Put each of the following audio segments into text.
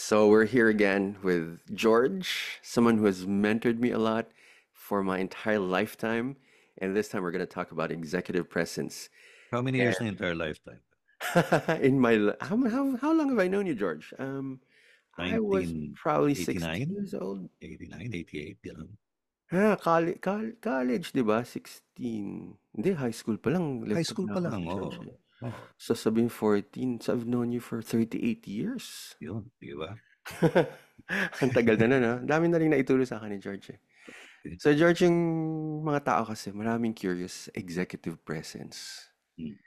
So we're here again with George, someone who has mentored me a lot for my entire lifetime. And this time we're going to talk about executive presence. How many years in entire lifetime? In how long have I known you, George? I was probably 16 1989? years old. 89, 88, gano'n. College, 'di ba? 16. Hindi, high school pa lang. High Lifted school na pa ako lang, sa church oo. eh. Oo, So sabihin 14. So I've known you for 38 years. yun, 'di ba? Ang tagal na nun, ah. Dami na rin naituro sa akin ni George eh. Eh, So George, yung mga tao kasi maraming curious executive presence. hmm.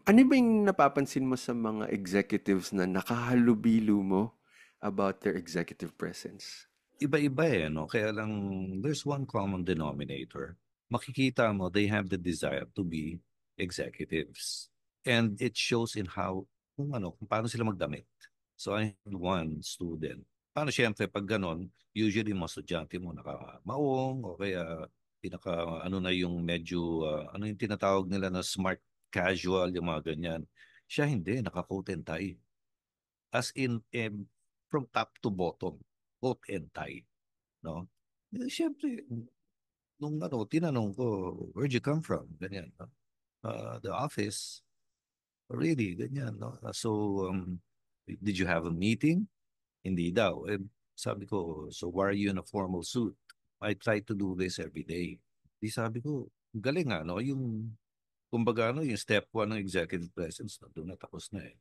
Ano ba yung napapansin mo sa mga executives na nakahalubilo mo about their executive presence? Iba-iba, eh, 'no? Kaya lang there's one common denominator. Makikita mo they have the desire to be executives. And it shows in how kung paano sila magdamit. So I had one student. Paano siyempre 'pag gano'n, usually mga estudyante mo nakamaong o kaya pinaka-ano na yung medyo, ano yung tinatawag nila na smart casual, yung mga ganyan. Siya hindi, naka-coat and tie. As in, from top to bottom, coat and tie. No? Siyempre, nung tinanong ko, where'd you come from? Ganyan, no? The office, really, ganyan, no? Did you have a meeting? Hindi daw. Sabi ko, so why are you in a formal suit? I try to do this every day. Di sabi ko, galing no? Kumbaga yung step one ng executive presence, no? Doon na tapos na eh.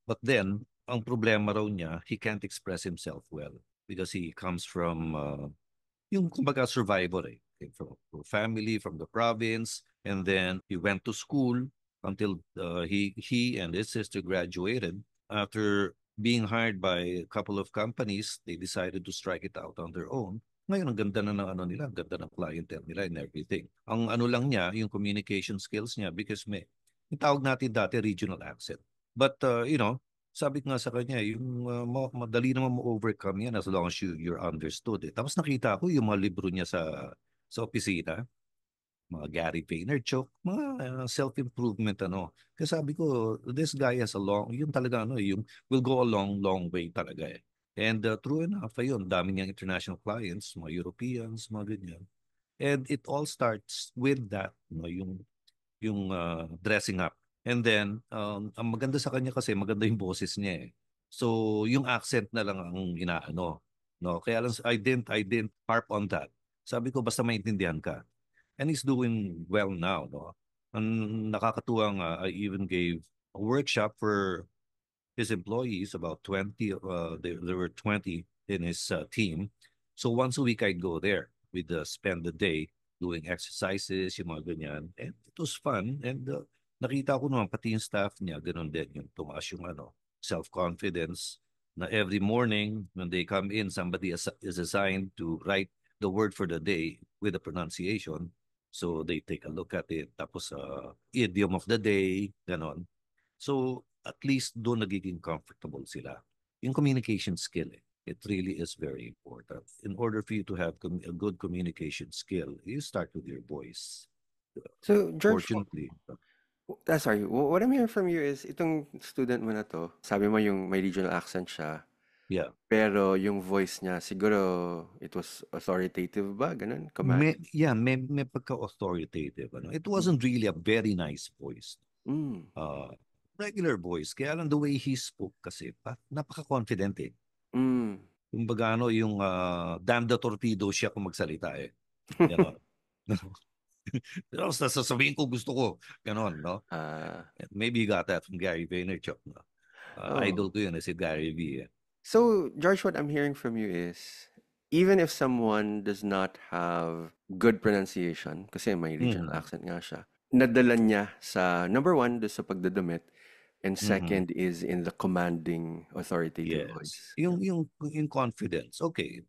But then, ang problema raw niya, he can't express himself well because he comes from yung kumbaga survivor eh. Came from family, from the province, and then he went to school until he and his sister graduated. After being hired by a couple of companies, they decided to strike it out on their own. Ngayon, ang ganda na ng ano nila, ang ganda ng clientele nila and everything. Ang ano lang niya, yung communication skills niya because yung tawag natin dati regional accent. But, sabi ko nga sa kanya, yung madali naman mo overcome yan as long as you're understood. Eh. Tapos nakita ko yung mga libro niya sa opisina, mga Gary Vaynerchuk, mga self-improvement Kasi sabi ko, this guy has a long, yun talaga yung will go a long, long way talaga eh. And true enough, ayun, dami niyang international clients, mga Europeans, mga ganyan. And it all starts with that, yung dressing up. And then, ang maganda sa kanya kasi maganda yung boses niya eh. So, yung accent na lang ang inaano. No? Kaya lang, I didn't harp on that. Sabi ko, basta maintindihan ka. And he's doing well now. No? Ang nakakatuwa nga, I even gave a workshop for his employees, about 20, there were 20 in his team. So once a week I'd go there. We'd spend the day doing exercises, yung mga ganyan. And it was fun. And nakita ko naman, pati yung staff niya, ganun din, yung tumaas yung self-confidence na every morning when they come in, somebody is assigned to write the word for the day with the pronunciation. So they take a look at it. Tapos idiom of the day, ganon. So, at least doon nagiging comfortable sila. Yung communication skill, it really is very important. In order for you to have a good communication skill, you start with your voice. So George, Fortunately, sorry, what I'm hearing from you is itong student mo na to, sabi mo yung may regional accent siya, yeah. pero yung voice niya, siguro it was authoritative ba? Ganun? Commanding? May pagka-authoritative. It wasn't really a very nice voice. Mm. Uh, Regular voice. Kaya lang the way he spoke kasi, napaka-confident eh. Mm. Kumbaga yung damn the torpedo siya kung magsalita eh. Ganon. Tapos sasabihin ko gusto ko. Ganon, no? Ah, Maybe you got that from Gary Vaynerchuk. No? oh. Idol ko yun, si Gary V. Eh. So, George, what I'm hearing from you is even if someone does not have good pronunciation, kasi may regional Mhm. accent nga siya, nadala niya sa number one, do sa pagdadamit, and Mhm. second is in the commanding authoritative Yes. voice. Yung confidence, okay.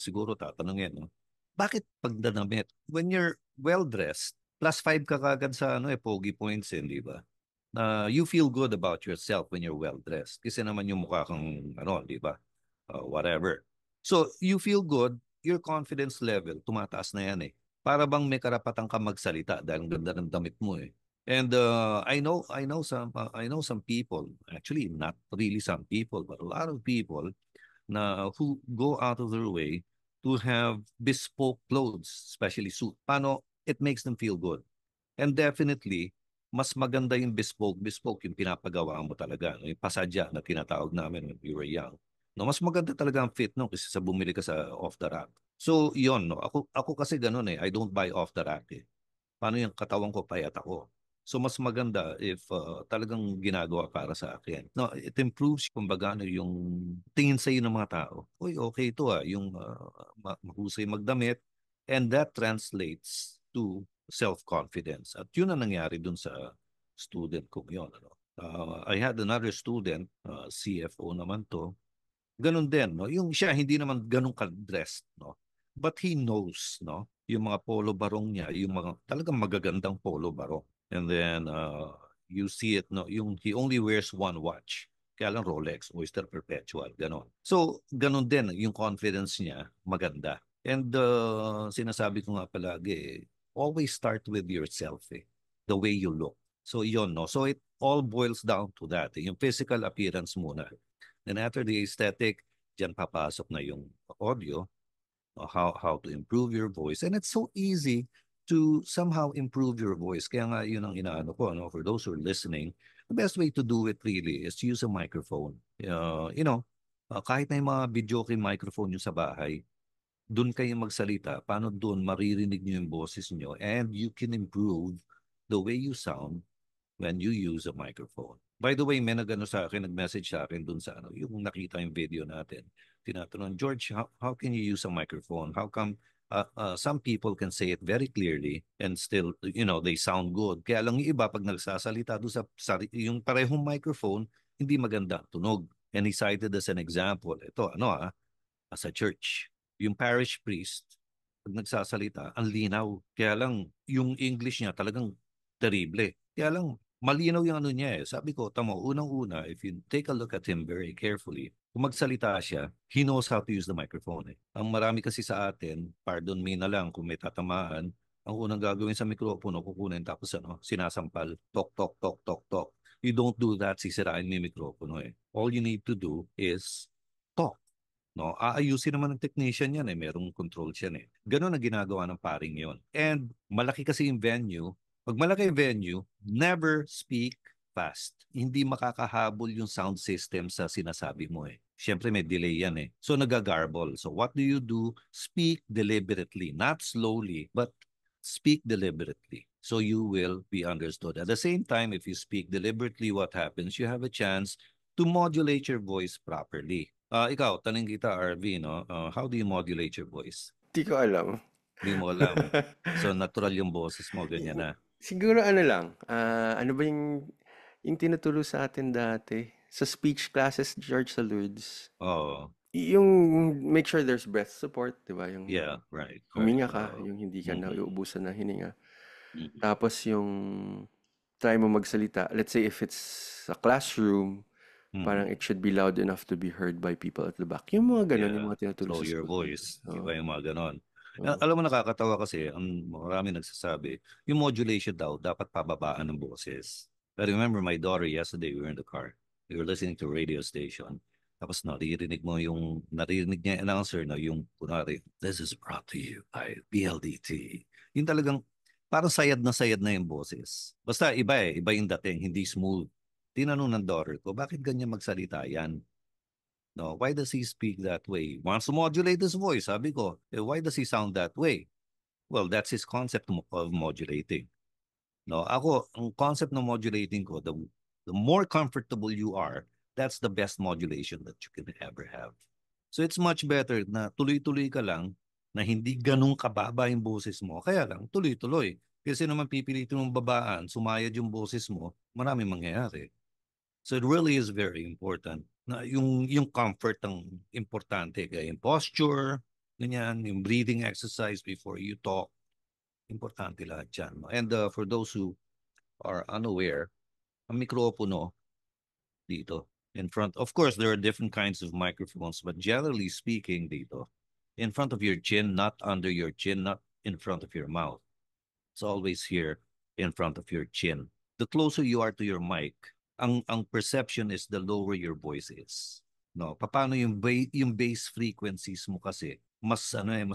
Siguro tatanungin, no? Bakit pagdadamit? When you're well-dressed, +5 ka kagad sa pogi points, di ba? You feel good about yourself when you're well-dressed. Kasi naman yung mukha kang, di ba? Whatever. So, you feel good, your confidence level, tumataas na yan eh. Para bang may karapatan ka magsalita dahil ang ganda ng damit mo eh. And I know some people, actually not really some people, but a lot of people na who go out of their way to have bespoke clothes, especially suit. Paano it makes them feel good. And definitely, mas maganda yung bespoke. Bespoke yung pinapagawa mo talaga. No? Yung pasadya na tinatawag namin when we were young. No, mas maganda talaga ang fit no kasi sa bumili ka sa off the rack. So, yon no. Ako kasi ganun eh. I don't buy off the rack eh. Paano yung katawan ko payat ako? So mas maganda if talagang ginagawa para sa akin. No, it improves kumbaga ano, yung tingin sa iyo ng mga tao. Uy, okay ito yung mahusay magdamit, and that translates to self-confidence. At yun ang nangyari dun sa student ko yun. Ano? I had another student, CFO naman to, ganun din, no? Yung siya hindi naman ganun ka-dressed, no? But he knows, no? Yung mga polo barong niya, yung mga talagang magagandang polo barong. And then you see it, no? Yung he only wears one watch. Kaya lang Rolex, Oyster Perpetual, ganun. So, ganun din, yung confidence niya, maganda. And sinasabi ko nga palagi, always start with yourself, eh. The way you look. So, yun, no? So, it all boils down to that. Yung physical appearance muna. Then after the aesthetic, diyan papasok na yung audio, how to improve your voice. And it's so easy to somehow improve your voice. Kaya nga yun ang inaano ko, no? For those who are listening, the best way to do it really is to use a microphone. Kahit na yung mga video kay microphone nyo sa bahay, doon kayo magsalita. Paano doon maririnig nyo yung boses nyo and you can improve the way you sound when you use a microphone. By the way, may nag-message sa akin dun sa yung nakita yung video natin. Tinatanong, George, how can you use a microphone? How come some people can say it very clearly and still, they sound good. Kaya lang yung iba, pag nagsasalita doon yung parehong microphone, hindi maganda tunog. And he cited as an example, ito, as a church. Yung parish priest, pag nagsasalita, ang linaw. Kaya lang, yung English niya talagang terrible. Kaya lang, malinaw yung ano niya eh. Sabi ko, tamo, unang-una, if you take a look at him very carefully, kung magsalita siya, he knows how to use the microphone eh. Ang marami kasi sa atin, pardon me na lang kung may tatamaan, ang unang gagawin sa mikropono, kukunin tapos sinasampal, talk, talk, talk, talk, talk. You don't do that, sisirain mo yung mikropono eh. All you need to do is talk. No, aayusin naman ng technician yan eh, merong control siya eh. Ganun ang ginagawa ng paring yon. And malaki kasi yung venue. Pag malaki yung venue, never speak fast. Hindi makakahabol yung sound system sa sinasabi mo eh. Siyempre may delay yan eh. So nagagarble. So what do you do? Speak deliberately, not slowly, but speak deliberately. So you will be understood. At the same time, if you speak deliberately, what happens? You have a chance to modulate your voice properly. Ikaw, tanong kita, RV, no? How do you modulate your voice? Di ko alam. Hindi mo alam. So, natural yung boses mo, ganyan na. Siguro ano lang, ano ba yung tinuturo sa atin dati? Sa speech classes, George sa Lourdes. Oh, Yung make sure there's breath support, di ba? Yung yeah, right, correct. huminga ka, yung hindi ka na Mm-mm, uubusan ng hininga. mm-mm, Tapos yung try mo magsalita. Let's say if it's a classroom, parang mm-mm. it should be loud enough to be heard by people at the back. Yung mga ganun, yung Yeah, mga tinuturo slow sa your school dito. voice. Di ba yung mga ganon? Oo. Alam mo, nakakatawa kasi, ang marami nagsasabi, yung modulation daw, dapat pababaan ng boses. But remember, my daughter, yesterday, we were in the car. We were listening to a radio station. Tapos naririnig niya yung announcer na yung, kunwari, this is brought to you by BLDT. Yung talagang, parang sayad na yung boses. Basta iba iba yung dating, hindi smooth. Tinanong ng daughter ko, bakit ganyan magsalita yan? No, why does he speak that way? He wants to modulate his voice. Sabi ko, why does he sound that way? Well, that's his concept of modulating. No, ako, ang concept ng modulating ko, the more comfortable you are, that's the best modulation that you can ever have. So it's much better na tuloy-tuloy ka lang, na hindi ganun kababa yung boses mo. Kaya lang, tuloy-tuloy. Kasi naman pipilitin mong babaan, sumayad yung boses mo, maraming mangyayari. So it really is very important na yung comfort ang importante kaya yung posture, ganyan, yung breathing exercise before you talk, importante lahat yan. And for those who are unaware, ang mikropono dito in front, of course there are different kinds of microphones, but generally speaking dito, in front of your chin, not under your chin, not in front of your mouth. It's always here in front of your chin. the closer you are to your mic, ang perception is the lower your voice is. No, paano yung bass frequencies mo kasi mas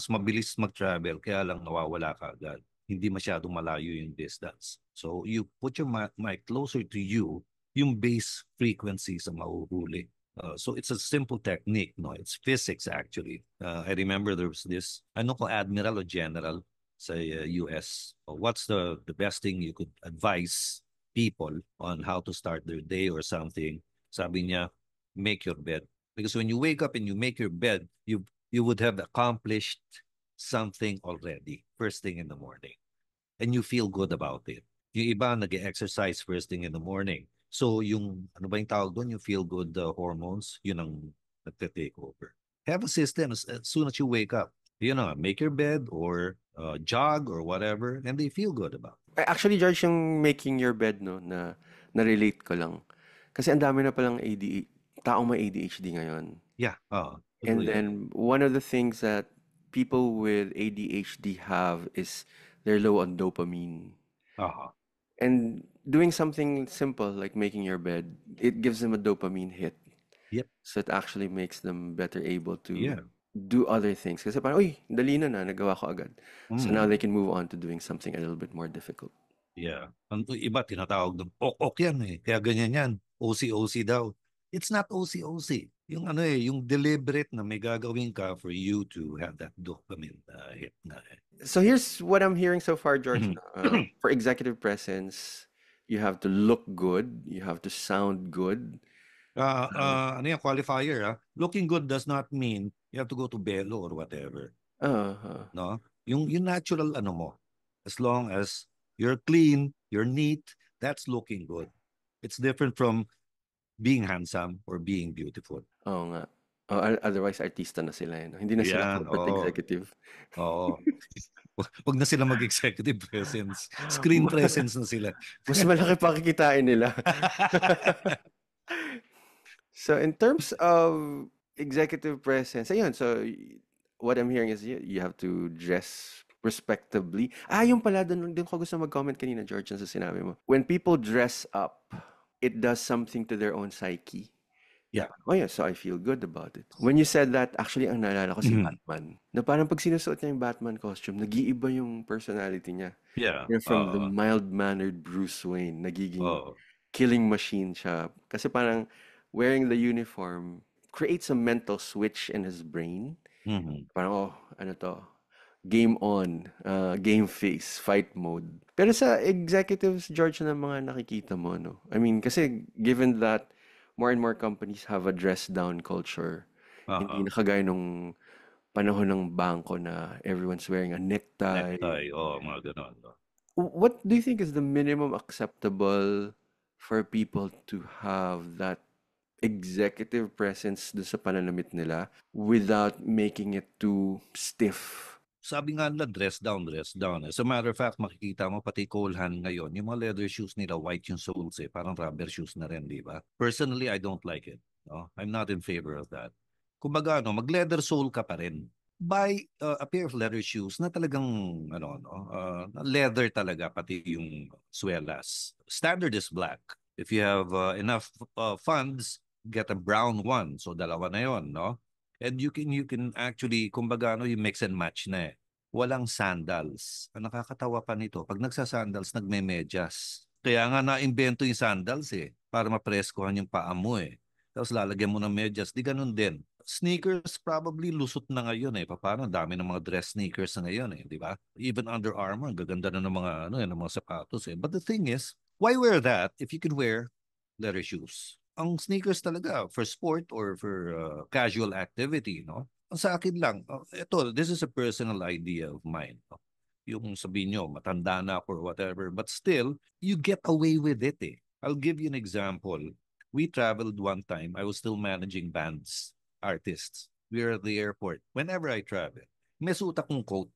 mabilis mag-travel kaya lang nawawala ka agad. Hindi masyadong malayo yung distance. So you put your mic closer to you, yung bass frequencies ang mahuhuli. So it's a simple technique, no? It's physics actually. I remember there was this, ano ko, admiral o general sa US. What's the best thing you could advise people on how to start their day or something? Sabi niya, make your bed. Because when you wake up and you make your bed, you would have accomplished something already first thing in the morning. And you feel good about it. Yung iba nag-exercise first thing in the morning. So yung, ano ba yung tawag doon? Yung feel good hormones, yun ang nagte-take over. Have a system as soon as you wake up. You know, make your bed or jog or whatever, and they feel good about it. Actually, George, yung making your bed, no, na-relate ko lang. Kasi ang dami na palang taong may ADHD ngayon. Yeah, And agree. then one of the things that people with ADHD have is they're low on dopamine. And doing something simple like making your bed, it gives them a dopamine hit. Yep. So it actually makes them better able to Yeah. do other things. Kasi parang, uy, dali na, nagawa ko agad. So now they can move on to doing something a little bit more difficult. Yeah. Ang iba tinatawag ng ok yan eh. Kaya ganyan yan. OC-OC daw. It's not OC-OC. Yung ano eh, yung deliberate na may gagawin ka for you to have that dopamine hit na eh. So here's what I'm hearing so far, George. For executive presence, you have to look good, you have to sound good. Ano yung qualifier ah? Looking good does not mean you have to go to Belo or whatever. No? Yung natural ano mo. As long as you're clean, you're neat, that's looking good. It's different from being handsome or being beautiful. Oo nga. Otherwise, artista na sila. No? Hindi na sila Yan, corporate executive. Oo. Wag na sila mag-executive presence. Screen presence na sila. Mas malaki pa kikitain nila. So in terms of executive presence, ayun, so what I'm hearing is you have to dress respectably. Yung pala, dun ko gusto mag-comment kanina, George, sa sinabi mo. When people dress up, it does something to their own psyche. Yeah. Oh yeah, so I feel good about it. When you said that, actually, ang naalala ko si Batman. Na parang pag sinusuot niya yung Batman costume, nag-iiba yung personality niya. Yeah. From the mild-mannered Bruce Wayne, nagiging killing machine siya. Kasi parang wearing the uniform creates a mental switch in his brain. Parang, ano to? Game on, game face, fight mode. Pero sa executives, George, na mga nakikita mo, no? I mean, kasi given that more and more companies have a dress-down culture, hindi na kagaya nung panahon ng bangko na everyone's wearing a necktie. Mga ganon. What do you think is the minimum acceptable for people to have that executive presence dun sa pananamit nila without making it too stiff? Sabi nga nila, dress down, dress down. As a matter of fact, makikita mo pati Colehan ngayon, yung mga leather shoes nila, white yung soles eh. Parang rubber shoes na rin, di ba? Personally, I don't like it. No? I'm not in favor of that. Kumbaga, mag-leather sole ka pa rin. Buy a pair of leather shoes na talagang leather talaga, pati yung swelas. Standard is black. If you have enough funds, get a brown one. So dalawa na yon, no? And you can actually, kumbaga, yung mix and match na eh. Walang sandals. Ang nakakatawa pa nito, pag nagsasandals, nagme-medyas. Kaya nga na-invento yung sandals eh, para mapreskohan yung paa mo eh. Tapos lalagyan mo ng medyas, di ganun din. Sneakers probably lusot na ngayon eh. Paano? Dami ng mga dress sneakers na ngayon eh, di ba? Even Under Armour, gaganda na ng mga ng mga sapatos eh. But the thing is, why wear that if you can wear leather shoes? Ang sneakers talaga for sport or for casual activity, no? Sa akin lang, this is a personal idea of mine. No? Yung sabihin nyo, matanda na ako or whatever, but still, you get away with it eh. I'll give you an example. We traveled one time. I was still managing bands, artists. We were at the airport. Whenever I travel, may suot akong coat.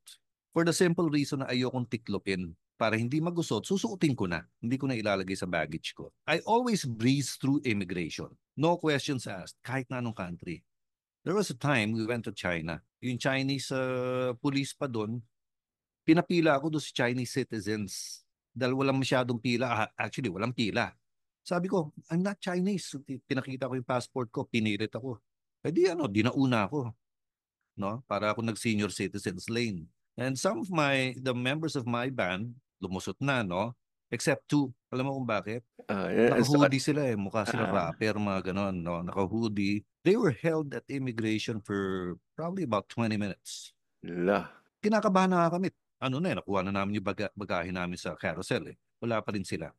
For the simple reason na ayokong tiklopin. Para hindi magusot, susuotin ko na. Hindi ko na ilalagay sa baggage ko. I always breeze through immigration. No questions asked, kahit na anong country. There was a time we went to China. Yung Chinese police pa doon, pinapila ako doon sa Chinese citizens. dahil walang masyadong pila. Actually, walang pila. Sabi ko, I'm not Chinese. Pinakita ko yung passport ko, pinilit ako. Eh di dinauna ako, no? Para ako nag-senior citizens lane. And some of the members of my band, lumusot na, no? Except two. Alam mo kung bakit? Sukat. Naka-hoodie sila eh. Mukha sila rapper, mga ganon, no? Naka-hoodie. They were held at immigration for probably about 20 minutes. La. Kinakabahan na kami. Nakuha na namin yung bagahe namin sa carousel eh. Wala pa rin sila.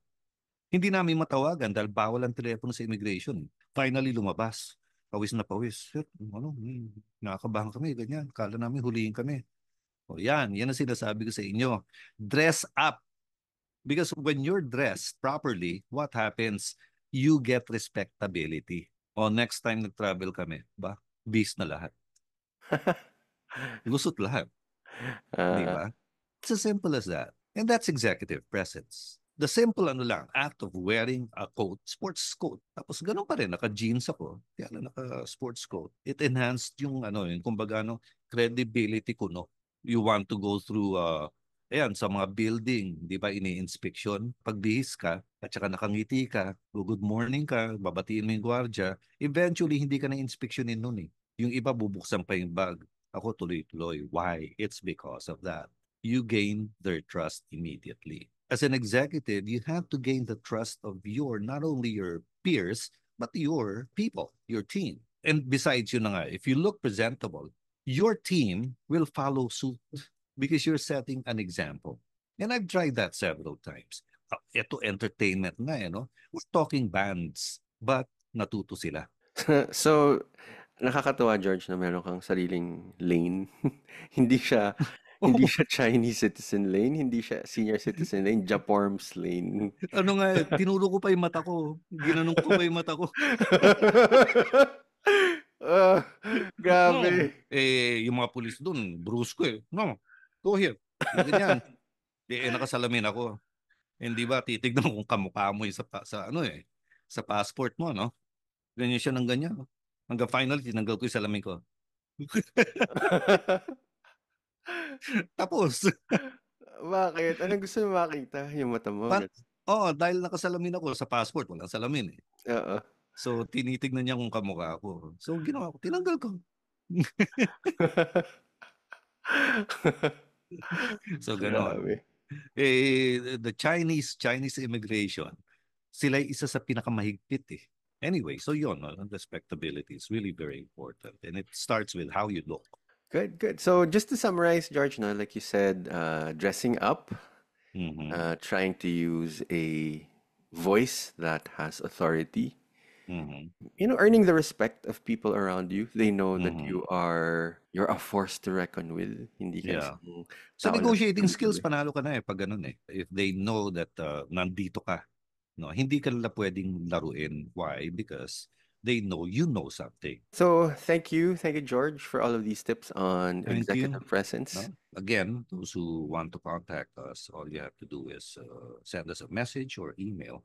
Hindi namin matawagan dahil bawal ang telepono sa immigration. Finally, lumabas. Pawis na pawis. Sir, nakakabahan kami, ganyan. Kala namin huliin kami. O yan ang sinasabi ko sa inyo. Dress up. Because when you're dressed properly, what happens? You get respectability. O next time nag-travel kami, bis na lahat. Lusot lahat. Di ba? It's as simple as that. And that's executive presence. The simple act of wearing a coat, sports coat. Tapos ganun pa rin, naka-jeans ako. Kaya naka-sports coat. It enhanced yung kumbaga credibility ko, no? You want to go through sa mga building, di ba, ini-inspection. Pagbihis ka, at saka nakangiti ka, good morning ka, babatiin mo yung gwardiya, eventually hindi ka na-inspeksyonin nun eh. Yung iba bubuksan pa yung bag. Ako tuloy-tuloy. Why? It's because of that. You gain their trust immediately. As an executive, you have to gain the trust of not only your peers, but your people, your team. And besides if you look presentable, your team will follow suit because you're setting an example. And I've tried that several times. Ito entertainment na no? We're talking bands, but natuto sila. So, nakakatuwa, George, na meron kang sariling lane. Hindi siya Chinese citizen lane, hindi siya senior citizen lane, Japorms lane. Tinuro ko pa yung mata ko. Ginanong ko pa yung mata ko. Grabe. Yung mga pulis doon, brusko eh. No, go here. Ganyan. Nakasalamin ako. Hindi ba, titignan kung kamukha mo sa passport mo, no? Ganyan siya ng ganyan. Hanggang finally, tinanggal ko yung salamin ko. Tapos. Bakit? Anong gusto mo makita? Yung mata mo? Dahil nakasalamin ako sa passport, walang salamin eh. Oo. So, tinitignan niya kung kamukha ako. So, ginawa ko, tinanggal ko. So, ganon. The Chinese immigration, sila isa sa pinakamahigpit eh. Anyway, so respectability is really very important. And it starts with how you look. Good, good. So just to summarize, George, like you said, dressing up, trying to use a voice that has authority, earning the respect of people around you. They know that you're a force to reckon with. Hindi ka So negotiating skills, panalo ka na pag ganun eh. If they know that nandito ka, no, hindi ka nila pwedeng laruin. Why? Because they know you know something. So thank you, George, for all of these tips on executive presence. No? Again, those who want to contact us, all you have to do is send us a message or email.